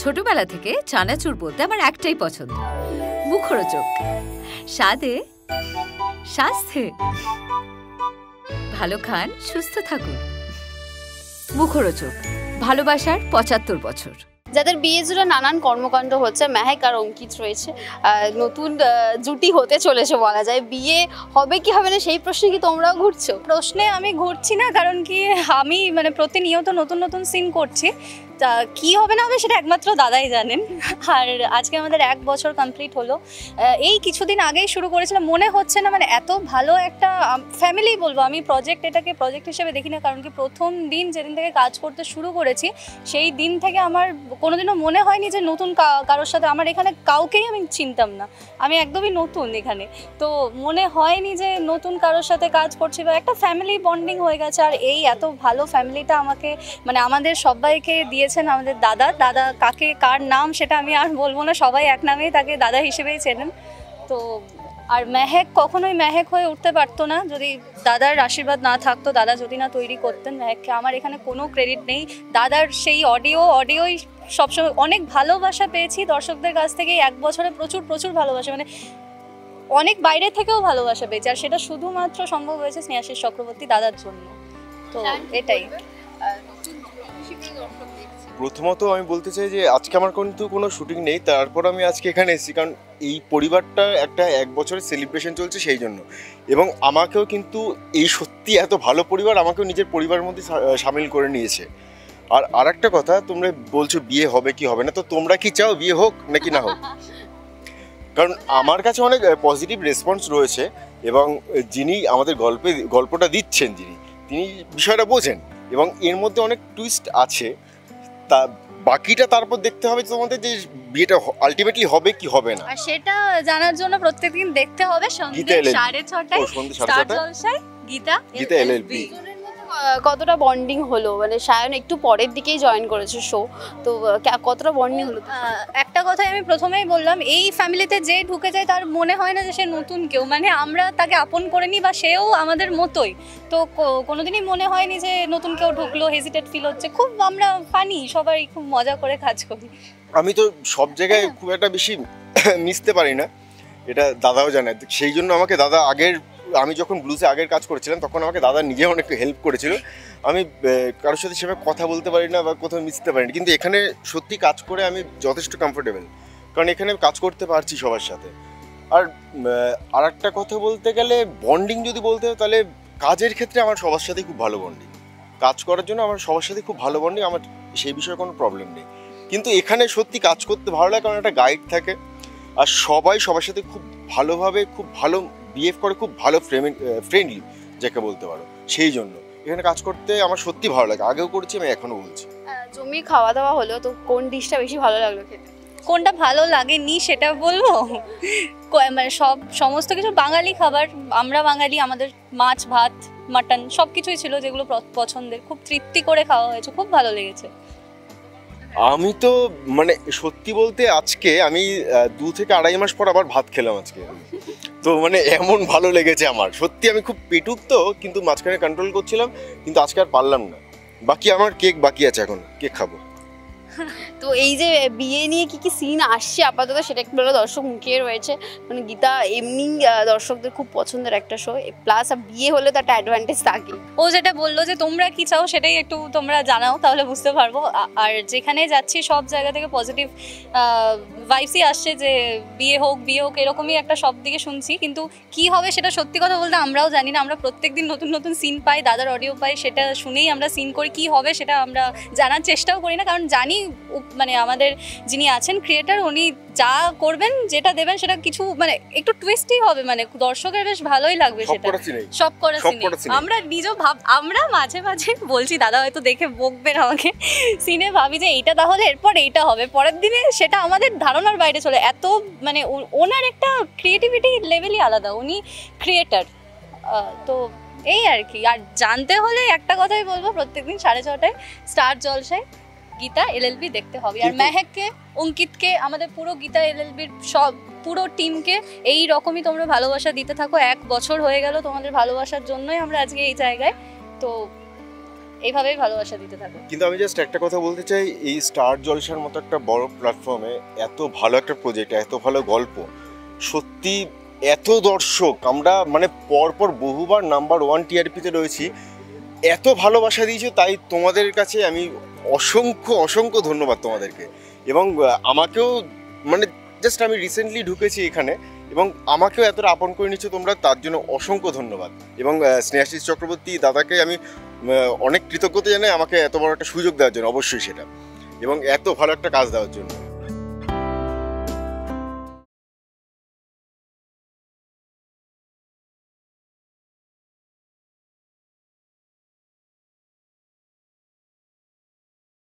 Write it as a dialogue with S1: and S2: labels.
S1: ছোটবেলা থেকে চানাচুর বলতে আমার একটাই পছন্দ, মুখরোচক, স্বাদে স্বাস্থ্যে। ভালো খান, সুস্থ থাকুন। মুখরোচক, ভালোবাসার ৭৫ বছর।
S2: যাদের বিয়ে জুড়ে নানান কর্মকাণ্ড হচ্ছে, মেহেক আর অঙ্কিত রয়েছে, নতুন জুটি হতে চলেছে বলা যায়। বিয়ে হবে কি হবে না সেই প্রশ্নে কি তোমরাও ঘুরছো?
S3: প্রশ্নে আমি ঘুরছি না, কারণ কি আমি মানে প্রতিনিয়ত নতুন নতুন সিন করছি। তা কী হবে না হবে সেটা একমাত্র দাদাই জানেন। আর আজকে আমাদের ১ বছর কমপ্লিট হলো। এই কিছুদিন আগেই শুরু করেছিলাম, মনে হচ্ছে না মানে এত ভালো একটা ফ্যামিলি বলবো আমি। এটাকে প্রজেক্ট হিসেবে দেখি না, কারণ কি প্রথম দিন যেদিন থেকে কাজ করতে শুরু করেছি সেই দিন থেকে আমার কোনোদিনও মনে হয়নি যে নতুন কারোর সাথে, আমার এখানে কাউকেই আমি চিনতাম না, আমি একদমই নতুন এখানে, তো মনে হয়নি যে নতুন কারোর সাথে কাজ করছি, বা একটা ফ্যামিলি বন্ডিং হয়ে গেছে। আর এই এত ভালো ফ্যামিলিটা আমাকে মানে আমাদের সবাইকে দিয়েছেন আমাদের দাদা। দাদা কাকে কার নাম সেটা আমি আর বলবো না, সবাই এক নামেই তাকে দাদা হিসেবেই চেনেন। তো আর মেহেক কখনোই মেহেক হয়ে উঠতে পারতো না যদি দাদার আশীর্বাদ না থাকতো, দাদা যদি না তৈরি করতেন মেহেককে। আমার এখানে কোনো ক্রেডিট নেই, দাদার সেই অডিওই সবসময় অনেক ভালোবাসা পেয়েছি দর্শকদের কাছ থেকে। ১ বছরে প্রচুর ভালোবাসা, মানে অনেক বাইরে থেকেও ভালোবাসা পেয়েছি, আর সেটা শুধুমাত্র সম্ভব হয়েছে স্নেহাশিস চক্রবর্তী দাদার জন্য। তো এটাই।
S4: প্রথমত আমি বলতে চাই যে আজকে আমার কিন্তু কোনো শুটিং নেই, তারপর আমি আজকে এখানে এসেছি কারণ এই পরিবারটা একটা ১ বছরের সেলিব্রেশন চলছে সেই জন্য। এবং আমাকেও কিন্তু এই সত্যি এত ভালো পরিবার আমাকেও নিজের পরিবারের মধ্যে সামিল করে নিয়েছে। আর একটা কথা, তোমরা বলছো বিয়ে হবে কি হবে না, তো তোমরা কি চাও বিয়ে হোক নাকি না হোক? কারণ আমার কাছে অনেক পজিটিভ রেসপন্স রয়েছে, এবং যিনি আমাদের গল্পটা দিচ্ছেন তিনি বিষয়টা বোঝেন, এবং এর মধ্যে অনেক টুইস্ট আছে। তা বাকিটা তারপর দেখতে হবে তোমাদের যে বিয়েটা আলটিমেটলি হবে কি হবে না,
S3: আর সেটা জানার জন্য প্রত্যেকদিন দেখতে হবে সন্ধ্যে ৬:৩০টায় স্টার জলসায় গীতা এলএলবি।
S2: কতটা বন্ডিং হলো? মানে সায়ন একটু পরের দিকেই জয়েন করেছে শো, তো কতটা বন্ডিং হলো?
S3: একটা কথাই আমি প্রথমেই বললাম, এই ফ্যামিলিতে যে ঢুকে যায় তার মনে হয় না যে সে নতুন কেউ, মানে আমরা তাকে আপন করে নিই বা সেও আমাদের মতোই। তো কোনোদিনই মনে হয়নি যে নতুন কেউ ঢুকলো হেজিটেট ফিল হচ্ছে। খুব আমরা ফানি, সবাই খুব মজা করে কাজ করি।
S4: আমি তো সব জায়গায় খুব একটা বেশি মিশতে পারি না, এটা দাদাও জানে। সেই জন্য আমাকে দাদা আমি যখন ব্লুজে আগের কাজ করেছিলাম তখন আমাকে দাদা নিজে অনেক হেল্প করেছিল। আমি কারোর সাথে সেভাবে কথা বলতে পারি না বা কোথাও মিশতে পারি না, কিন্তু এখানে সত্যি কাজ করে আমি যথেষ্ট কমফোর্টেবল, কারণ এখানে কাজ করতে পারছি সবার সাথে। আর একটা কথা বলতে গেলে বন্ডিং যদি বলতে হয়, তাহলে কাজের ক্ষেত্রে আমার সবার সাথেই খুব ভালো বন্ডিং। কাজ করার জন্য আমার সবার সাথে খুব ভালো বন্ডিং, আমার সেই বিষয়ে কোনো প্রবলেম নেই। কিন্তু এখানে সত্যি কাজ করতে ভালো লাগে, কারণ একটা গাইড থাকে, আর সবাই সবার সাথে খুব ভালোভাবে খুব ভালো বিহেভ করে, খুব ভালো ফ্রেন্ডলি যাকে বলতে পারো। সেই জন্য এখানে কাজ করতে আমার সত্যি ভালো লাগে, আগেও করেছি, আমি এখনো বলছি।
S2: জমি খাওয়া দাওয়া হলো, তো কোন ডিশটা বেশি ভালো লাগলো খেতে?
S3: কোনটা ভালো লাগেনি সেটা বলবো? মানে সমস্ত কিছু বাঙালি খাবার, আমরা বাঙালি, আমাদের মাছ ভাত মাটন সব কিছুই ছিল যেগুলো পছন্দের, খুব তৃপ্তি করে খাওয়া হয়েছে, খুব ভালো লেগেছে।
S4: আমি তো মানে সত্যি বলতে আজকে আমি ২ থেকে ২.৫ মাস পর আবার ভাত খেলাম আজকে, তো মানে এমন ভালো লেগেছে আমার। সত্যি আমি খুব পেটুক তো, কিন্তু মাঝখানে কন্ট্রোল করছিলাম, কিন্তু আজকে আর পারলাম না। বাকি আমার কেক বাকি আছে, এখন কেক খাবো।
S2: তো এই যে বিয়ে নিয়ে কি সিন আসছে আপাতত সেটা একটু বলো, দর্শক মুখিয়ে রয়েছে। মানে গীতা এমনি দর্শকদের খুব পছন্দের একটা শো, প্লাস বিয়ে হলে তো একটা অ্যাডভান্টেজ থাকে।
S3: ও যেটা বললো যে তোমরা কি চাও সেটাই একটু তোমরা জানাও, তাহলে বুঝতে পারবো। আর যেখানে যাচ্ছি সব জায়গা থেকে পজিটিভ ভাইবসই আসছে যে বিয়ে হোক এরকমই একটা সব দিকে শুনছি, কিন্তু কি হবে সেটা সত্যি কথা বলতে আমরাও জানি না। আমরা প্রত্যেকদিন নতুন সিন পাই, দাদার অডিও পাই, সেটা শুনেই আমরা সিন করি। কি হবে সেটা আমরা জানার চেষ্টাও করি না, কারণ জানি মানে আমাদের যিনি আছেন ক্রিয়েটার, উনি যা করবেন যেটা দেবেন সেটা কিছু মানে একটু টুইস্টই হবে, মানে দর্শকের বেশ ভালোই লাগবে সেটা। সব করে আমরা আমরা মাঝে বলছি, দাদা হয়তো দেখে বকবেন আমাকে, সিনে ভাবি যে এইটা তাহলে এরপর এইটা হবে, পরের দিনে সেটা আমাদের ধারণার বাইরে চলে। এত মানে ওনার একটা ক্রিয়েটিভিটি লেভেলই আলাদা, উনি ক্রিয়েটার। তো এই আর কি। আর জানতে হলে একটা কথাই বলবো, প্রত্যেকদিন 6:30টায় স্টার জলসায় গীতা এলএলবি দেখতে হবে। আর মেহেককে, অঙ্কিতকে, আমাদের পুরো গীতা এলএলবির সব পুরো টিমকে এই রকমই তোমরা ভালোবাসা দিতে থাকো। 1 বছর হয়ে গেল তোমাদের ভালোবাসার জন্যই আমরা আজকে এই জায়গায়। তো এইভাবেই ভালোবাসা দিতে থাকো।
S4: কিন্তু আমি জাস্ট একটা কথা বলতে চাই, এই স্টার জলসার মতো একটা বড় প্ল্যাটফর্মে এত ভালো একটা প্রজেক্ট, এত ভালো গল্প, সত্যি এত দর্শক, আমরা মানে পরপর বহুবার নাম্বার 1 টিআরপিতে রয়েছি, এত ভালোবাসা দিয়েছো, তাই তোমাদের কাছে আমি অসংখ্য অসংখ্য ধন্যবাদ তোমাদেরকে। এবং আমাকেও মানে জাস্ট আমি রিসেন্টলি ঢুকেছি এখানে এবং আমাকেও এতটা আপন করে নিচ্ছ তোমরা, তার জন্য অসংখ্য ধন্যবাদ। এবং স্নেহাশিস চক্রবর্তী দাদাকে আমি অনেক কৃতজ্ঞতা জানাই আমাকে এত বড় একটা সুযোগ দেওয়ার জন্য, অবশ্যই সেটা, এবং এত ভালো একটা কাজ দেওয়ার জন্য।